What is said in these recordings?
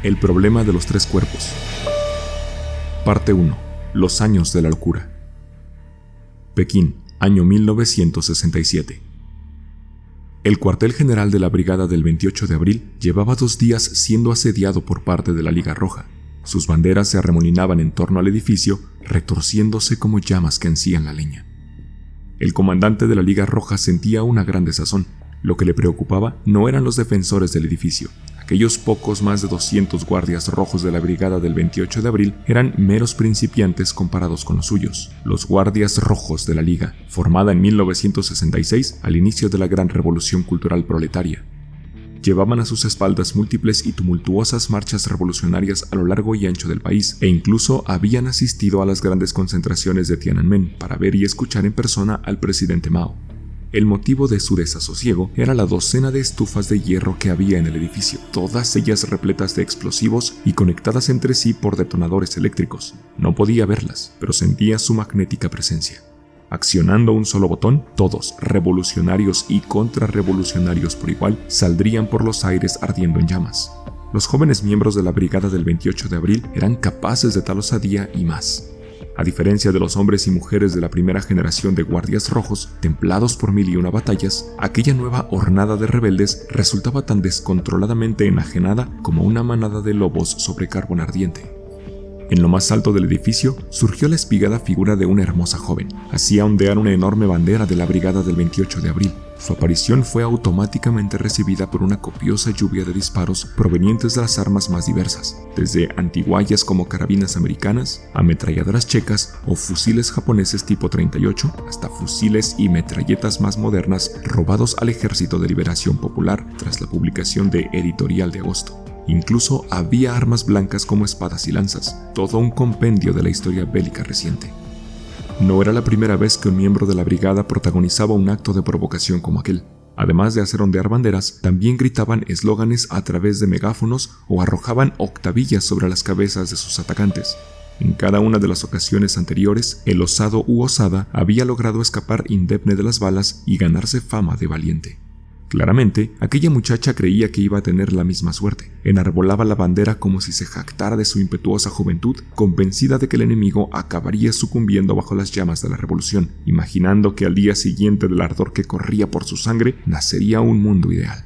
El problema de los tres cuerpos. Parte 1. Los años de la locura. Pekín, año 1967. El cuartel general de la brigada del 28 de abril llevaba 2 días siendo asediado por parte de la Liga Roja. Sus banderas se arremolinaban en torno al edificio, retorciéndose como llamas que encían la leña. El comandante de la Liga Roja sentía una gran desazón. Lo que le preocupaba no eran los defensores del edificio. Aquellos pocos más de 200 guardias rojos de la brigada del 28 de abril eran meros principiantes comparados con los suyos. Los guardias rojos de la Liga, formada en 1966 al inicio de la gran revolución cultural proletaria. Llevaban a sus espaldas múltiples y tumultuosas marchas revolucionarias a lo largo y ancho del país, e incluso habían asistido a las grandes concentraciones de Tiananmen para ver y escuchar en persona al presidente Mao. El motivo de su desasosiego era la docena de estufas de hierro que había en el edificio, todas ellas repletas de explosivos y conectadas entre sí por detonadores eléctricos. No podía verlas, pero sentía su magnética presencia. Accionando un solo botón, todos, revolucionarios y contrarrevolucionarios por igual, saldrían por los aires ardiendo en llamas. Los jóvenes miembros de la brigada del 28 de abril eran capaces de tal osadía y más. A diferencia de los hombres y mujeres de la primera generación de guardias rojos, templados por 1001 batallas, aquella nueva hornada de rebeldes resultaba tan descontroladamente enajenada como una manada de lobos sobre carbón ardiente. En lo más alto del edificio surgió la espigada figura de una hermosa joven. Hacía ondear una enorme bandera de la brigada del 28 de abril. Su aparición fue automáticamente recibida por una copiosa lluvia de disparos provenientes de las armas más diversas, desde antiguallas como carabinas americanas, ametralladoras checas o fusiles japoneses tipo 38, hasta fusiles y metralletas más modernas robados al Ejército de Liberación Popular tras la publicación de Editorial de Agosto. Incluso había armas blancas como espadas y lanzas, todo un compendio de la historia bélica reciente. No era la primera vez que un miembro de la brigada protagonizaba un acto de provocación como aquel. Además de hacer ondear banderas, también gritaban eslóganes a través de megáfonos o arrojaban octavillas sobre las cabezas de sus atacantes. En cada una de las ocasiones anteriores, el osado u osada había logrado escapar indemne de las balas y ganarse fama de valiente. Claramente, aquella muchacha creía que iba a tener la misma suerte. Enarbolaba la bandera como si se jactara de su impetuosa juventud, convencida de que el enemigo acabaría sucumbiendo bajo las llamas de la revolución, imaginando que al día siguiente del ardor que corría por su sangre, nacería un mundo ideal.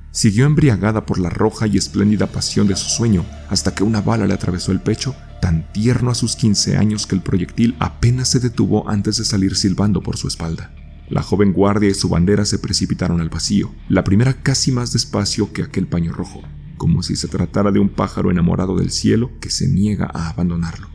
Siguió embriagada por la roja y espléndida pasión de su sueño, hasta que una bala le atravesó el pecho, tan tierno a sus 15 años que el proyectil apenas se detuvo antes de salir silbando por su espalda. La joven guardia y su bandera se precipitaron al vacío, la primera casi más despacio que aquel paño rojo, como si se tratara de un pájaro enamorado del cielo que se niega a abandonarlo.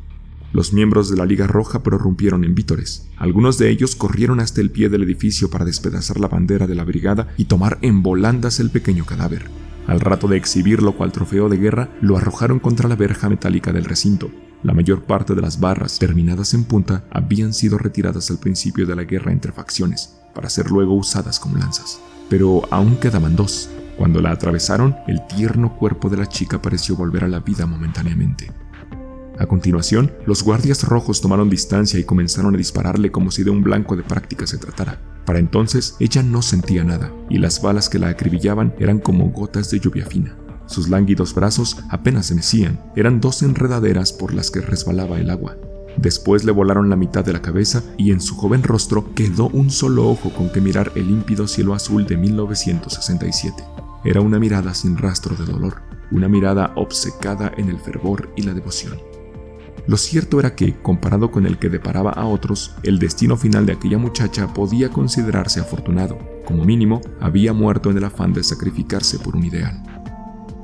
Los miembros de la Liga Roja prorrumpieron en vítores. Algunos de ellos corrieron hasta el pie del edificio para despedazar la bandera de la brigada y tomar en volandas el pequeño cadáver. Al rato de exhibirlo cual trofeo de guerra, lo arrojaron contra la verja metálica del recinto. La mayor parte de las barras, terminadas en punta, habían sido retiradas al principio de la guerra entre facciones, para ser luego usadas como lanzas. Pero aún quedaban 2. Cuando la atravesaron, el tierno cuerpo de la chica pareció volver a la vida momentáneamente. A continuación, los guardias rojos tomaron distancia y comenzaron a dispararle como si de un blanco de práctica se tratara. Para entonces, ella no sentía nada, y las balas que la acribillaban eran como gotas de lluvia fina. Sus lánguidos brazos apenas se mecían, eran 2 enredaderas por las que resbalaba el agua. Después le volaron la mitad de la cabeza y en su joven rostro quedó un solo ojo con que mirar el límpido cielo azul de 1967. Era una mirada sin rastro de dolor, una mirada obcecada en el fervor y la devoción. Lo cierto era que, comparado con el que deparaba a otros, el destino final de aquella muchacha podía considerarse afortunado. Como mínimo, había muerto en el afán de sacrificarse por un ideal.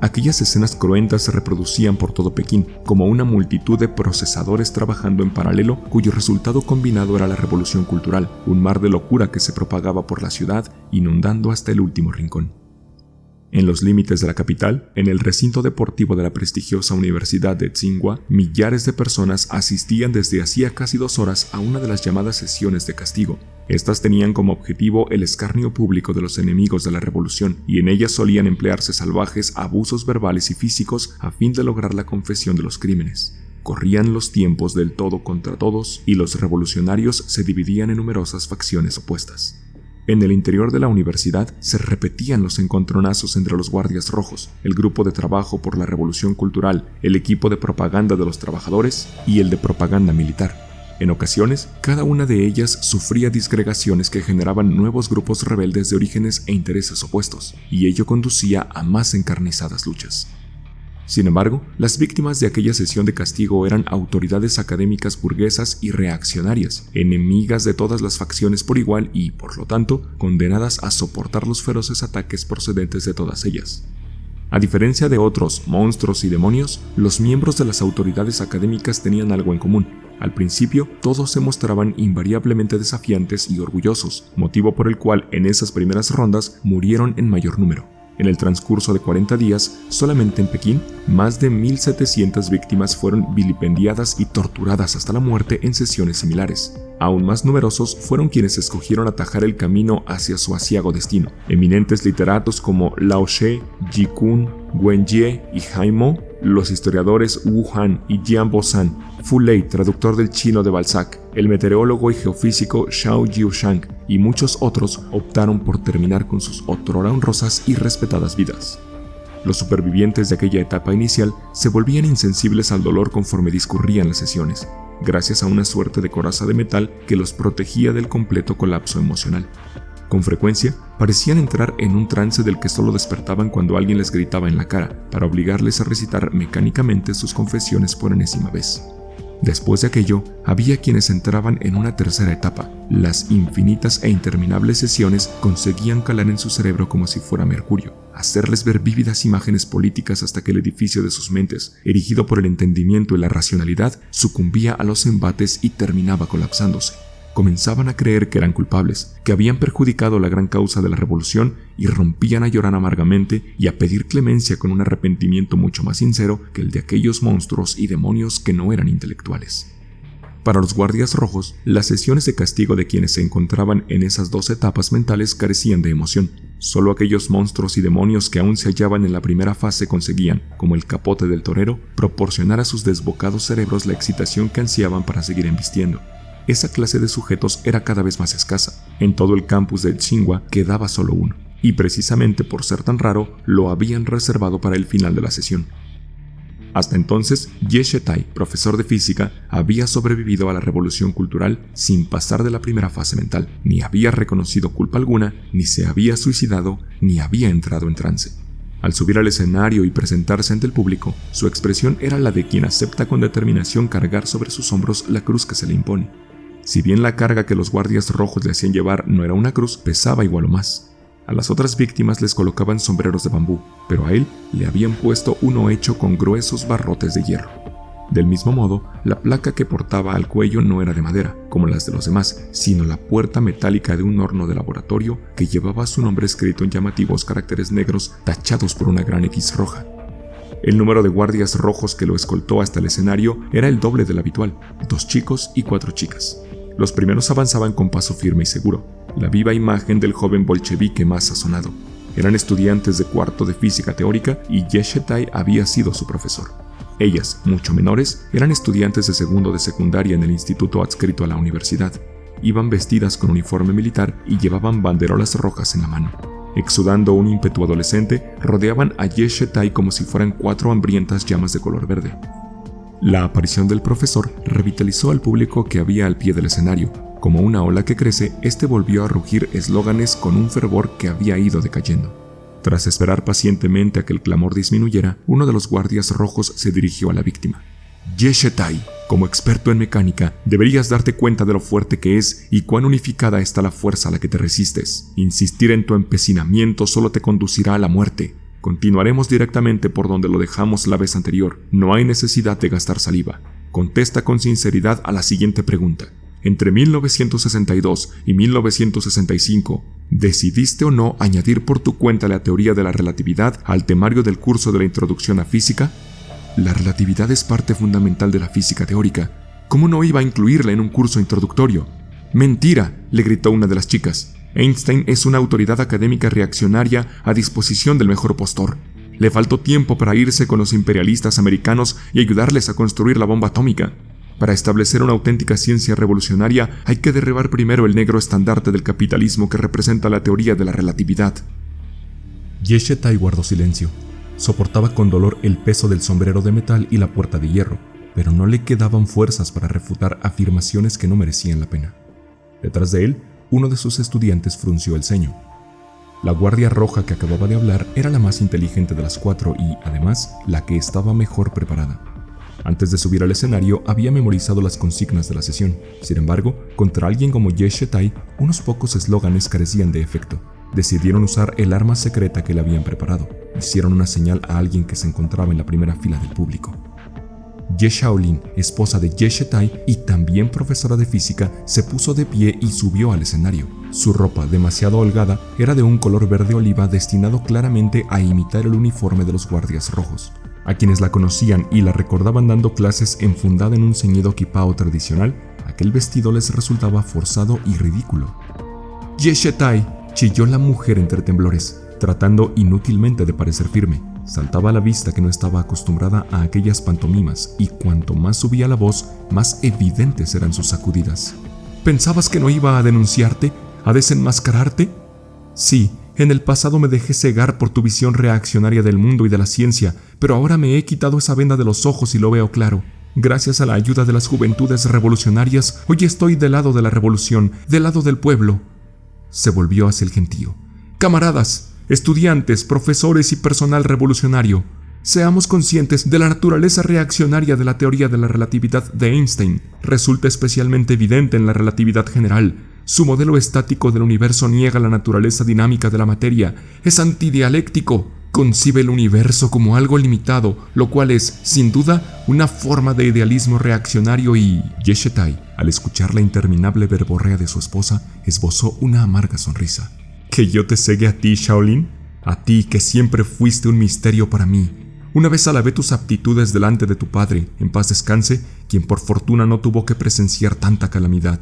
Aquellas escenas cruentas se reproducían por todo Pekín, como una multitud de procesadores trabajando en paralelo, cuyo resultado combinado era la revolución cultural, un mar de locura que se propagaba por la ciudad, inundando hasta el último rincón. En los límites de la capital, en el recinto deportivo de la prestigiosa Universidad de Tsinghua, millares de personas asistían desde hacía casi 2 horas a una de las llamadas sesiones de castigo. Estas tenían como objetivo el escarnio público de los enemigos de la revolución, y en ellas solían emplearse salvajes abusos verbales y físicos a fin de lograr la confesión de los crímenes. Corrían los tiempos del todo contra todos, y los revolucionarios se dividían en numerosas facciones opuestas. En el interior de la universidad se repetían los encontronazos entre los guardias rojos, el grupo de trabajo por la revolución cultural, el equipo de propaganda de los trabajadores y el de propaganda militar. En ocasiones, cada una de ellas sufría disgregaciones que generaban nuevos grupos rebeldes de orígenes e intereses opuestos, y ello conducía a más encarnizadas luchas. Sin embargo, las víctimas de aquella sesión de castigo eran autoridades académicas burguesas y reaccionarias, enemigas de todas las facciones por igual y, por lo tanto, condenadas a soportar los feroces ataques procedentes de todas ellas. A diferencia de otros monstruos y demonios, los miembros de las autoridades académicas tenían algo en común. Al principio, todos se mostraban invariablemente desafiantes y orgullosos, motivo por el cual en esas primeras rondas murieron en mayor número. En el transcurso de 40 días, solamente en Pekín, más de 1.700 víctimas fueron vilipendiadas y torturadas hasta la muerte en sesiones similares. Aún más numerosos fueron quienes escogieron atajar el camino hacia su aciago destino. Eminentes literatos como Lao She, Ji Kun, Wen Jie y Hai Mo, los historiadores Wu Han y Jian Bozan, Fu Lei, traductor del chino de Balzac, el meteorólogo y geofísico Xiao Jiushang y muchos otros optaron por terminar con sus otrora honrosas y respetadas vidas. Los supervivientes de aquella etapa inicial se volvían insensibles al dolor conforme discurrían las sesiones, gracias a una suerte de coraza de metal que los protegía del completo colapso emocional. Con frecuencia, parecían entrar en un trance del que solo despertaban cuando alguien les gritaba en la cara, para obligarles a recitar mecánicamente sus confesiones por enésima vez. Después de aquello, había quienes entraban en una tercera etapa. Las infinitas e interminables sesiones conseguían calar en su cerebro como si fuera mercurio, hacerles ver vívidas imágenes políticas hasta que el edificio de sus mentes, erigido por el entendimiento y la racionalidad, sucumbía a los embates y terminaba colapsándose. Comenzaban a creer que eran culpables, que habían perjudicado la gran causa de la revolución y rompían a llorar amargamente y a pedir clemencia con un arrepentimiento mucho más sincero que el de aquellos monstruos y demonios que no eran intelectuales. Para los guardias rojos, las sesiones de castigo de quienes se encontraban en esas dos etapas mentales carecían de emoción. Solo aquellos monstruos y demonios que aún se hallaban en la primera fase conseguían, como el capote del torero, proporcionar a sus desbocados cerebros la excitación que ansiaban para seguir embistiendo. Esa clase de sujetos era cada vez más escasa. En todo el campus de Tsinghua quedaba solo uno, y precisamente por ser tan raro, lo habían reservado para el final de la sesión. Hasta entonces, Ye Shetai, profesor de física, había sobrevivido a la revolución cultural sin pasar de la primera fase mental. Ni había reconocido culpa alguna, ni se había suicidado, ni había entrado en trance. Al subir al escenario y presentarse ante el público, su expresión era la de quien acepta con determinación cargar sobre sus hombros la cruz que se le impone. Si bien la carga que los guardias rojos le hacían llevar no era una cruz, pesaba igual o más. A las otras víctimas les colocaban sombreros de bambú, pero a él le habían puesto uno hecho con gruesos barrotes de hierro. Del mismo modo, la placa que portaba al cuello no era de madera, como las de los demás, sino la puerta metálica de un horno de laboratorio que llevaba su nombre escrito en llamativos caracteres negros tachados por una gran X roja. El número de guardias rojos que lo escoltó hasta el escenario era el doble del habitual, 2 chicos y 4 chicas. Los primeros avanzaban con paso firme y seguro, la viva imagen del joven bolchevique más sazonado. Eran estudiantes de cuarto de física teórica y Ye Shetai había sido su profesor. Ellas, mucho menores, eran estudiantes de segundo de secundaria en el instituto adscrito a la universidad. Iban vestidas con uniforme militar y llevaban banderolas rojas en la mano. Exudando un ímpetu adolescente, rodeaban a Ye Shetai como si fueran 4 hambrientas llamas de color verde. La aparición del profesor revitalizó al público que había al pie del escenario. Como una ola que crece, este volvió a rugir eslóganes con un fervor que había ido decayendo. Tras esperar pacientemente a que el clamor disminuyera, uno de los guardias rojos se dirigió a la víctima. Ye Shetai, como experto en mecánica, deberías darte cuenta de lo fuerte que es y cuán unificada está la fuerza a la que te resistes. Insistir en tu empecinamiento solo te conducirá a la muerte. Continuaremos directamente por donde lo dejamos la vez anterior. No hay necesidad de gastar saliva. Contesta con sinceridad a la siguiente pregunta. Entre 1962 y 1965, ¿decidiste o no añadir por tu cuenta la teoría de la relatividad al temario del curso de la introducción a física? La relatividad es parte fundamental de la física teórica. ¿Cómo no iba a incluirla en un curso introductorio? ¡Mentira!, le gritó una de las chicas. Einstein es una autoridad académica reaccionaria a disposición del mejor postor. Le faltó tiempo para irse con los imperialistas americanos y ayudarles a construir la bomba atómica. Para establecer una auténtica ciencia revolucionaria hay que derribar primero el negro estandarte del capitalismo que representa la teoría de la relatividad. Geshe Tai guardó silencio. Soportaba con dolor el peso del sombrero de metal y la puerta de hierro, pero no le quedaban fuerzas para refutar afirmaciones que no merecían la pena. Detrás de él, uno de sus estudiantes frunció el ceño. La guardia roja que acababa de hablar era la más inteligente de las cuatro y, además, la que estaba mejor preparada. Antes de subir al escenario, había memorizado las consignas de la sesión. Sin embargo, contra alguien como Geshe Tai, unos pocos eslóganes carecían de efecto. Decidieron usar el arma secreta que le habían preparado. Hicieron una señal a alguien que se encontraba en la primera fila del público. Ye Shaolin, esposa de Geshe Tai y también profesora de física, se puso de pie y subió al escenario. Su ropa, demasiado holgada, era de un color verde oliva destinado claramente a imitar el uniforme de los guardias rojos. A quienes la conocían y la recordaban dando clases enfundada en un ceñido kipao tradicional, aquel vestido les resultaba forzado y ridículo. «Geshe Tai», chilló la mujer entre temblores, tratando inútilmente de parecer firme. Saltaba a la vista que no estaba acostumbrada a aquellas pantomimas, y cuanto más subía la voz, más evidentes eran sus sacudidas. «¿Pensabas que no iba a denunciarte? ¿A desenmascararte? Sí, en el pasado me dejé cegar por tu visión reaccionaria del mundo y de la ciencia, pero ahora me he quitado esa venda de los ojos y lo veo claro. Gracias a la ayuda de las juventudes revolucionarias, hoy estoy del lado de la revolución, del lado del pueblo». Se volvió hacia el gentío. «Camaradas, estudiantes, profesores y personal revolucionario, seamos conscientes de la naturaleza reaccionaria de la teoría de la relatividad de Einstein. Resulta especialmente evidente en la relatividad general. Su modelo estático del universo niega la naturaleza dinámica de la materia, es antidialéctico, concibe el universo como algo limitado, lo cual es, sin duda, una forma de idealismo reaccionario y...» Geshe Tai, al escuchar la interminable verborrea de su esposa, esbozó una amarga sonrisa. «¿Que yo te cegue a ti, Shaolin? A ti que siempre fuiste un misterio para mí. Una vez alabé tus aptitudes delante de tu padre, en paz descanse, quien por fortuna no tuvo que presenciar tanta calamidad.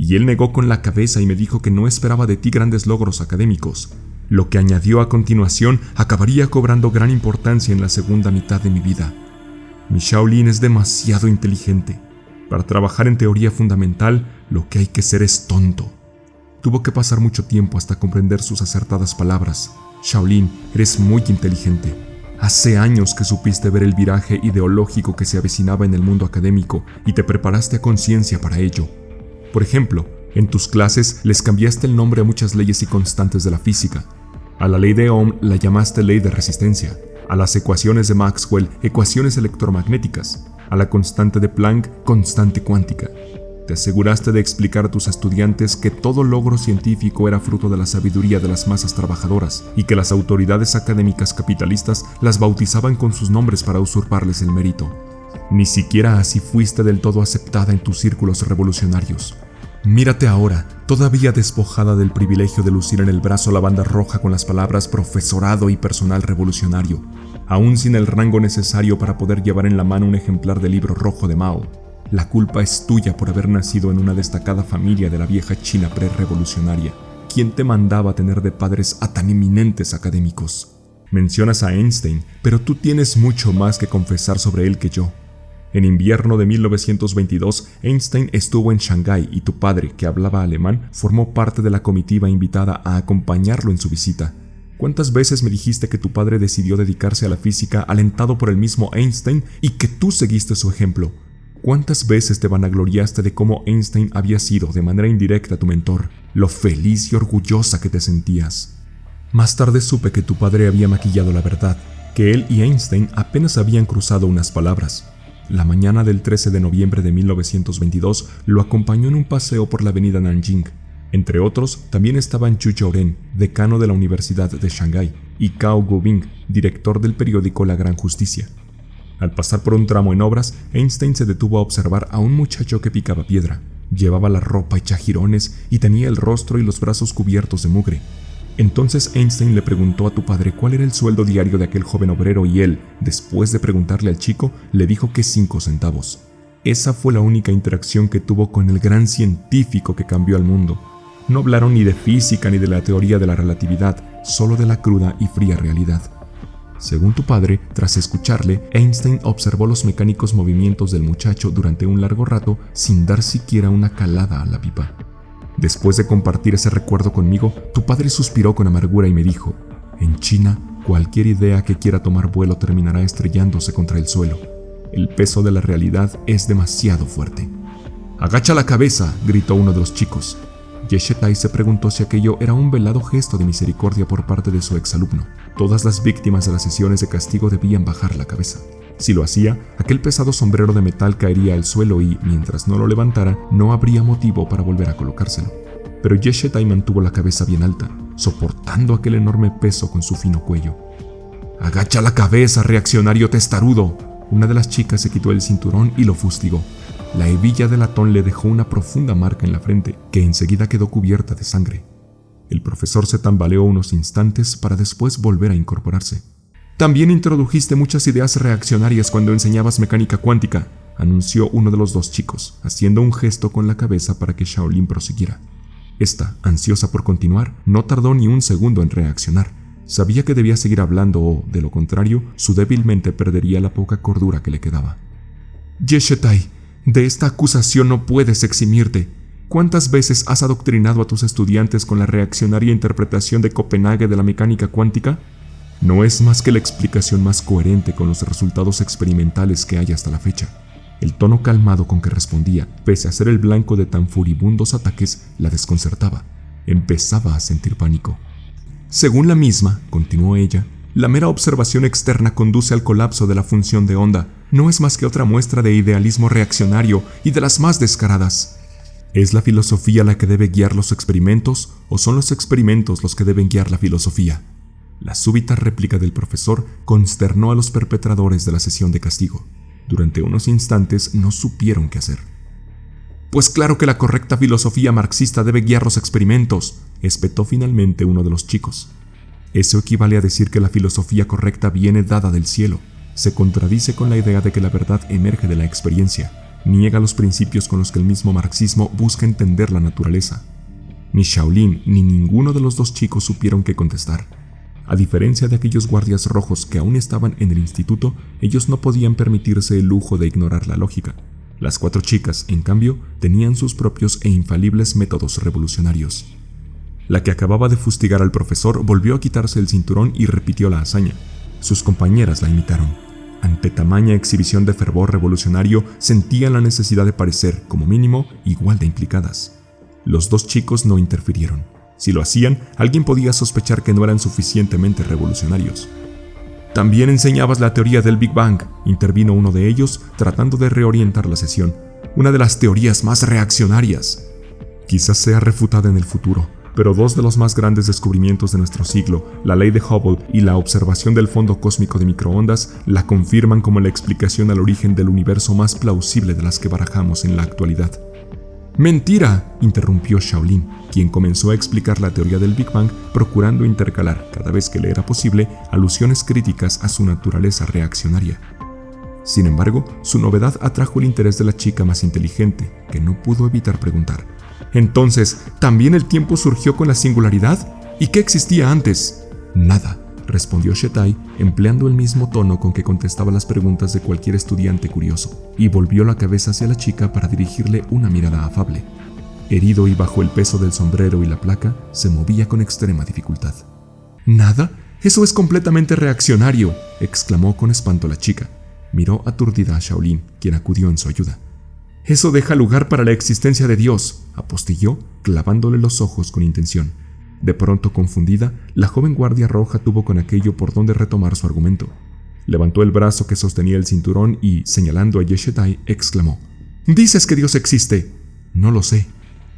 Y él negó con la cabeza y me dijo que no esperaba de ti grandes logros académicos. Lo que añadió a continuación acabaría cobrando gran importancia en la segunda mitad de mi vida. Mi Shaolin es demasiado inteligente. Para trabajar en teoría fundamental, lo que hay que ser es tonto». Tuvo que pasar mucho tiempo hasta comprender sus acertadas palabras. «Shaolin, eres muy inteligente. Hace años que supiste ver el viraje ideológico que se avecinaba en el mundo académico y te preparaste a conciencia para ello. Por ejemplo, en tus clases les cambiaste el nombre a muchas leyes y constantes de la física. A la ley de Ohm la llamaste ley de resistencia, a las ecuaciones de Maxwell, ecuaciones electromagnéticas, a la constante de Planck, constante cuántica. Te aseguraste de explicar a tus estudiantes que todo logro científico era fruto de la sabiduría de las masas trabajadoras y que las autoridades académicas capitalistas las bautizaban con sus nombres para usurparles el mérito. Ni siquiera así fuiste del todo aceptada en tus círculos revolucionarios. Mírate ahora, todavía despojada del privilegio de lucir en el brazo la banda roja con las palabras profesorado y personal revolucionario, aún sin el rango necesario para poder llevar en la mano un ejemplar del libro rojo de Mao. La culpa es tuya por haber nacido en una destacada familia de la vieja China pre-revolucionaria. ¿Quién te mandaba tener de padres a tan eminentes académicos? Mencionas a Einstein, pero tú tienes mucho más que confesar sobre él que yo. En invierno de 1922, Einstein estuvo en Shanghái y tu padre, que hablaba alemán, formó parte de la comitiva invitada a acompañarlo en su visita. ¿Cuántas veces me dijiste que tu padre decidió dedicarse a la física alentado por el mismo Einstein y que tú seguiste su ejemplo? ¿Cuántas veces te vanagloriaste de cómo Einstein había sido de manera indirecta tu mentor, lo feliz y orgullosa que te sentías? Más tarde supe que tu padre había maquillado la verdad, que él y Einstein apenas habían cruzado unas palabras. La mañana del 13 de noviembre de 1922 lo acompañó en un paseo por la avenida Nanjing. Entre otros, también estaban Zhu Youren, decano de la Universidad de Shanghái, y Cao Guobing, director del periódico La Gran Justicia. Al pasar por un tramo en obras, Einstein se detuvo a observar a un muchacho que picaba piedra. Llevaba la ropa hecha jirones y tenía el rostro y los brazos cubiertos de mugre. Entonces Einstein le preguntó a tu padre cuál era el sueldo diario de aquel joven obrero y él, después de preguntarle al chico, le dijo que 5 centavos. Esa fue la única interacción que tuvo con el gran científico que cambió al mundo. No hablaron ni de física ni de la teoría de la relatividad, solo de la cruda y fría realidad. Según tu padre, tras escucharle, Einstein observó los mecánicos movimientos del muchacho durante un largo rato sin dar siquiera una calada a la pipa. Después de compartir ese recuerdo conmigo, tu padre suspiró con amargura y me dijo: en China, cualquier idea que quiera tomar vuelo terminará estrellándose contra el suelo. El peso de la realidad es demasiado fuerte. «¡Agacha la cabeza!», gritó uno de los chicos. Yeshetai se preguntó si aquello era un velado gesto de misericordia por parte de su exalumno. Todas las víctimas de las sesiones de castigo debían bajar la cabeza. Si lo hacía, aquel pesado sombrero de metal caería al suelo y, mientras no lo levantara, no habría motivo para volver a colocárselo. Pero Yeshetai mantuvo la cabeza bien alta, soportando aquel enorme peso con su fino cuello. «¡Agacha la cabeza, reaccionario testarudo!». Una de las chicas se quitó el cinturón y lo fustigó. La hebilla de latón le dejó una profunda marca en la frente, que enseguida quedó cubierta de sangre. El profesor se tambaleó unos instantes para después volver a incorporarse. «También introdujiste muchas ideas reaccionarias cuando enseñabas mecánica cuántica», anunció uno de los dos chicos, haciendo un gesto con la cabeza para que Shaolin prosiguiera. Esta, ansiosa por continuar, no tardó ni un segundo en reaccionar. Sabía que debía seguir hablando o, de lo contrario, su débil mente perdería la poca cordura que le quedaba. «Yeshetai, de esta acusación no puedes eximirte. ¿Cuántas veces has adoctrinado a tus estudiantes con la reaccionaria interpretación de Copenhague de la mecánica cuántica? No es más que la explicación más coherente con los resultados experimentales que hay hasta la fecha». El tono calmado con que respondía, pese a ser el blanco de tan furibundos ataques, la desconcertaba. Empezaba a sentir pánico. «Según la misma», continuó ella, «la mera observación externa conduce al colapso de la función de onda. No es más que otra muestra de idealismo reaccionario y de las más descaradas. ¿Es la filosofía la que debe guiar los experimentos o son los experimentos los que deben guiar la filosofía?». La súbita réplica del profesor consternó a los perpetradores de la sesión de castigo. Durante unos instantes no supieron qué hacer. «Pues claro que la correcta filosofía marxista debe guiar los experimentos», espetó finalmente uno de los chicos. «Eso equivale a decir que la filosofía correcta viene dada del cielo. Se contradice con la idea de que la verdad emerge de la experiencia. Niega los principios con los que el mismo marxismo busca entender la naturaleza». Ni Shaolin ni ninguno de los dos chicos supieron qué contestar. A diferencia de aquellos guardias rojos que aún estaban en el instituto, ellos no podían permitirse el lujo de ignorar la lógica. Las 4 chicas, en cambio, tenían sus propios e infalibles métodos revolucionarios. La que acababa de fustigar al profesor volvió a quitarse el cinturón y repitió la hazaña. Sus compañeras la imitaron. Ante tamaña exhibición de fervor revolucionario, sentían la necesidad de parecer, como mínimo, igual de implicadas. Los 2 chicos no interfirieron. Si lo hacían, alguien podía sospechar que no eran suficientemente revolucionarios. «También enseñabas la teoría del Big Bang», intervino uno de ellos, tratando de reorientar la sesión. «Una de las teorías más reaccionarias». Quizás sea refutada en el futuro, pero 2 de los más grandes descubrimientos de nuestro siglo, la ley de Hubble y la observación del fondo cósmico de microondas, la confirman como la explicación al origen del universo más plausible de las que barajamos en la actualidad. «¡Mentira!», interrumpió Shaolin, quien comenzó a explicar la teoría del Big Bang, procurando intercalar, cada vez que le era posible, alusiones críticas a su naturaleza reaccionaria. Sin embargo, su novedad atrajo el interés de la chica más inteligente, que no pudo evitar preguntar: «Entonces, ¿también el tiempo surgió con la singularidad? ¿Y qué existía antes?». «Nada», respondió Shetai, empleando el mismo tono con que contestaba las preguntas de cualquier estudiante curioso, y volvió la cabeza hacia la chica para dirigirle una mirada afable. Herido y bajo el peso del sombrero y la placa, se movía con extrema dificultad. «¿Nada? Eso es completamente reaccionario», exclamó con espanto la chica. Miró aturdida a Shaolin, quien acudió en su ayuda. «Eso deja lugar para la existencia de Dios», apostilló, clavándole los ojos con intención. De pronto, confundida, la joven guardia roja tuvo con aquello por donde retomar su argumento. Levantó el brazo que sostenía el cinturón y, señalando a Yeshetai, exclamó: «¿Dices que Dios existe?». «No lo sé».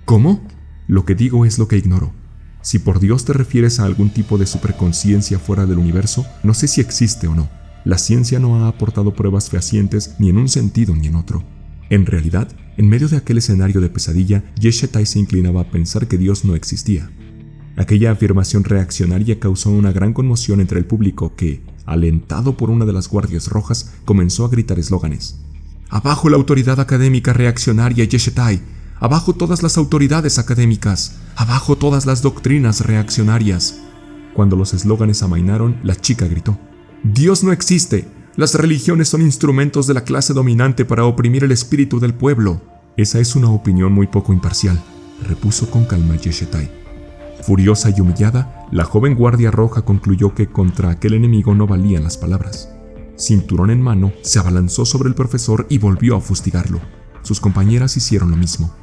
«¿Cómo?». «Lo que digo es lo que ignoro. Si por Dios te refieres a algún tipo de superconciencia fuera del universo, no sé si existe o no. La ciencia no ha aportado pruebas fehacientes ni en un sentido ni en otro». En realidad, en medio de aquel escenario de pesadilla, Yeshetai se inclinaba a pensar que Dios no existía. Aquella afirmación reaccionaria causó una gran conmoción entre el público que, alentado por una de las guardias rojas, comenzó a gritar eslóganes. «¡Abajo la autoridad académica reaccionaria Yeshetai! ¡Abajo todas las autoridades académicas! ¡Abajo todas las doctrinas reaccionarias!». Cuando los eslóganes amainaron, la chica gritó: Dios no existe. Las religiones son instrumentos de la clase dominante para oprimir el espíritu del pueblo. Esa es una opinión muy poco imparcial, repuso con calma Yeshetai. Furiosa y humillada, la joven guardia roja concluyó que contra aquel enemigo no valían las palabras. Cinturón en mano, se abalanzó sobre el profesor y volvió a fustigarlo. Sus compañeras hicieron lo mismo.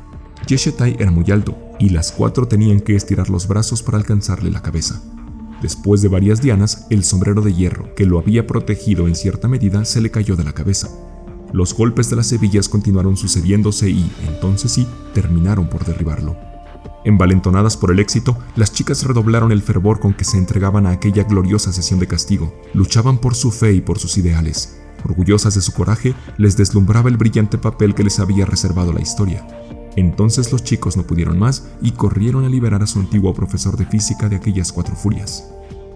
Yeshetai era muy alto, y las 4 tenían que estirar los brazos para alcanzarle la cabeza. Después de varias dianas, el sombrero de hierro, que lo había protegido en cierta medida, se le cayó de la cabeza. Los golpes de las hebillas continuaron sucediéndose y, entonces sí, terminaron por derribarlo. Envalentonadas por el éxito, las chicas redoblaron el fervor con que se entregaban a aquella gloriosa sesión de castigo. Luchaban por su fe y por sus ideales. Orgullosas de su coraje, les deslumbraba el brillante papel que les había reservado la historia. Entonces los chicos no pudieron más y corrieron a liberar a su antiguo profesor de física de aquellas 4 furias.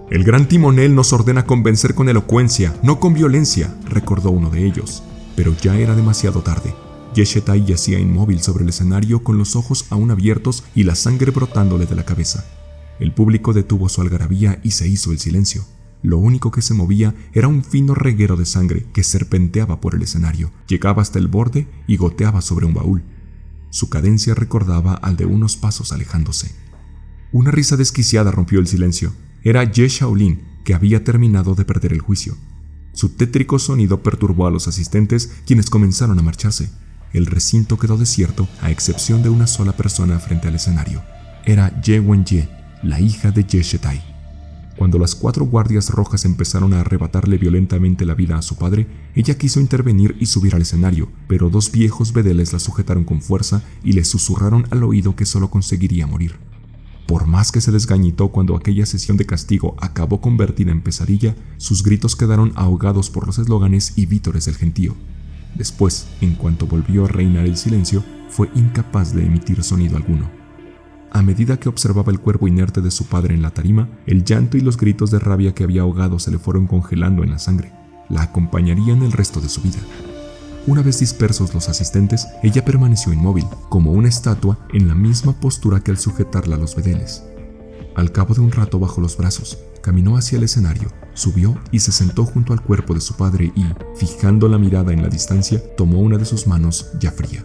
El gran timonel nos ordena convencer con elocuencia, no con violencia, recordó uno de ellos. Pero ya era demasiado tarde. Yeshetai yacía inmóvil sobre el escenario con los ojos aún abiertos y la sangre brotándole de la cabeza. El público detuvo su algarabía y se hizo el silencio. Lo único que se movía era un fino reguero de sangre que serpenteaba por el escenario, llegaba hasta el borde y goteaba sobre un baúl. Su cadencia recordaba al de unos pasos alejándose. Una risa desquiciada rompió el silencio. Era Ye Shaolin, que había terminado de perder el juicio. Su tétrico sonido perturbó a los asistentes, quienes comenzaron a marcharse. El recinto quedó desierto, a excepción de una sola persona frente al escenario. Era Ye Wenye, la hija de Yeshetai. Cuando las 4 guardias rojas empezaron a arrebatarle violentamente la vida a su padre, ella quiso intervenir y subir al escenario, pero 2 viejos bedeles la sujetaron con fuerza y le susurraron al oído que solo conseguiría morir. Por más que se desgañitó cuando aquella sesión de castigo acabó convertida en pesadilla, sus gritos quedaron ahogados por los eslóganes y vítores del gentío. Después, en cuanto volvió a reinar el silencio, fue incapaz de emitir sonido alguno. A medida que observaba el cuerpo inerte de su padre en la tarima, el llanto y los gritos de rabia que había ahogado se le fueron congelando en la sangre. La acompañarían el resto de su vida. Una vez dispersos los asistentes, ella permaneció inmóvil, como una estatua, en la misma postura que al sujetarla a los bedeles. Al cabo de un rato bajó los brazos, caminó hacia el escenario, subió y se sentó junto al cuerpo de su padre y, fijando la mirada en la distancia, tomó una de sus manos ya fría.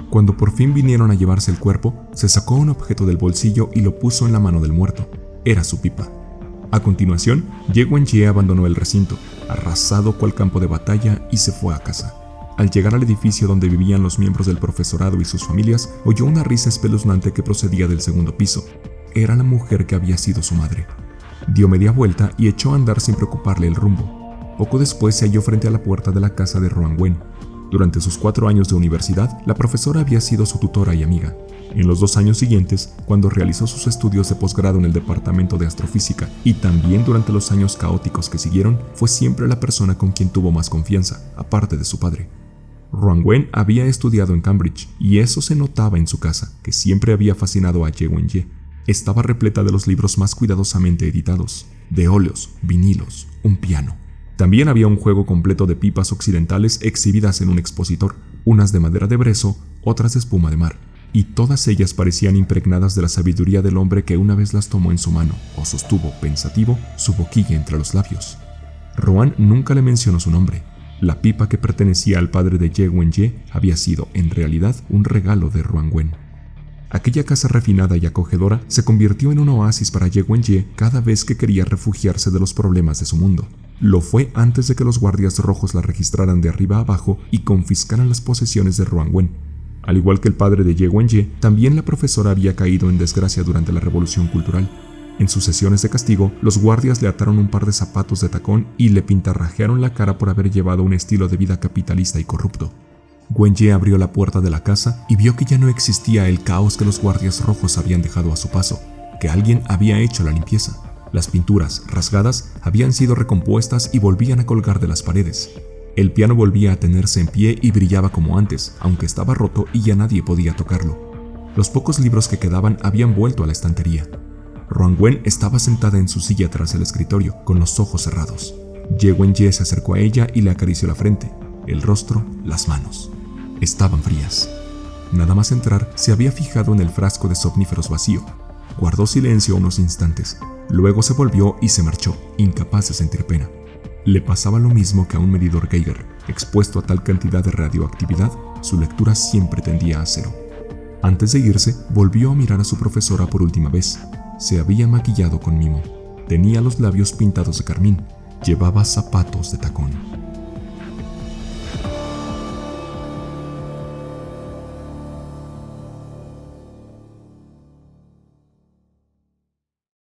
Cuando por fin vinieron a llevarse el cuerpo, se sacó un objeto del bolsillo y lo puso en la mano del muerto. Era su pipa. A continuación, Ye Wenye abandonó el recinto, arrasado cual campo de batalla, y se fue a casa. Al llegar al edificio donde vivían los miembros del profesorado y sus familias, oyó una risa espeluznante que procedía del 2º piso. Era la mujer que había sido su madre. Dio media vuelta y echó a andar sin preocuparle el rumbo. Poco después se halló frente a la puerta de la casa de Ruan Wen. Durante sus 4 años de universidad, la profesora había sido su tutora y amiga. En los 2 años siguientes, cuando realizó sus estudios de posgrado en el departamento de astrofísica y también durante los años caóticos que siguieron, fue siempre la persona con quien tuvo más confianza, aparte de su padre. Ruan Wen había estudiado en Cambridge y eso se notaba en su casa, que siempre había fascinado a Ye Wenye. Estaba repleta de los libros más cuidadosamente editados, de óleos, vinilos, un piano. También había un juego completo de pipas occidentales exhibidas en un expositor, unas de madera de brezo, otras de espuma de mar, y todas ellas parecían impregnadas de la sabiduría del hombre que una vez las tomó en su mano, o sostuvo, pensativo, su boquilla entre los labios. Ruan nunca le mencionó su nombre. La pipa que pertenecía al padre de Ye Wenye había sido, en realidad, un regalo de Ruan Wen. Aquella casa refinada y acogedora se convirtió en un oasis para Ye Wenye cada vez que quería refugiarse de los problemas de su mundo. Lo fue antes de que los guardias rojos la registraran de arriba a abajo y confiscaran las posesiones de Ruan Wen. Al igual que el padre de Ye Wenye, también la profesora había caído en desgracia durante la Revolución Cultural. En sus sesiones de castigo, los guardias le ataron un par de zapatos de tacón y le pintarrajearon la cara por haber llevado un estilo de vida capitalista y corrupto. Wenye abrió la puerta de la casa y vio que ya no existía el caos que los guardias rojos habían dejado a su paso, que alguien había hecho la limpieza. Las pinturas, rasgadas, habían sido recompuestas y volvían a colgar de las paredes. El piano volvía a tenerse en pie y brillaba como antes, aunque estaba roto y ya nadie podía tocarlo. Los pocos libros que quedaban habían vuelto a la estantería. Ruan Wen estaba sentada en su silla tras el escritorio, con los ojos cerrados. Ye Wenye se acercó a ella y le acarició la frente, el rostro, las manos. Estaban frías. Nada más entrar, se había fijado en el frasco de somníferos vacío. Guardó silencio unos instantes. Luego se volvió y se marchó, incapaz de sentir pena. Le pasaba lo mismo que a un medidor Geiger. Expuesto a tal cantidad de radioactividad, su lectura siempre tendía a cero. Antes de irse, volvió a mirar a su profesora por última vez. Se había maquillado con mimo. Tenía los labios pintados de carmín. Llevaba zapatos de tacón.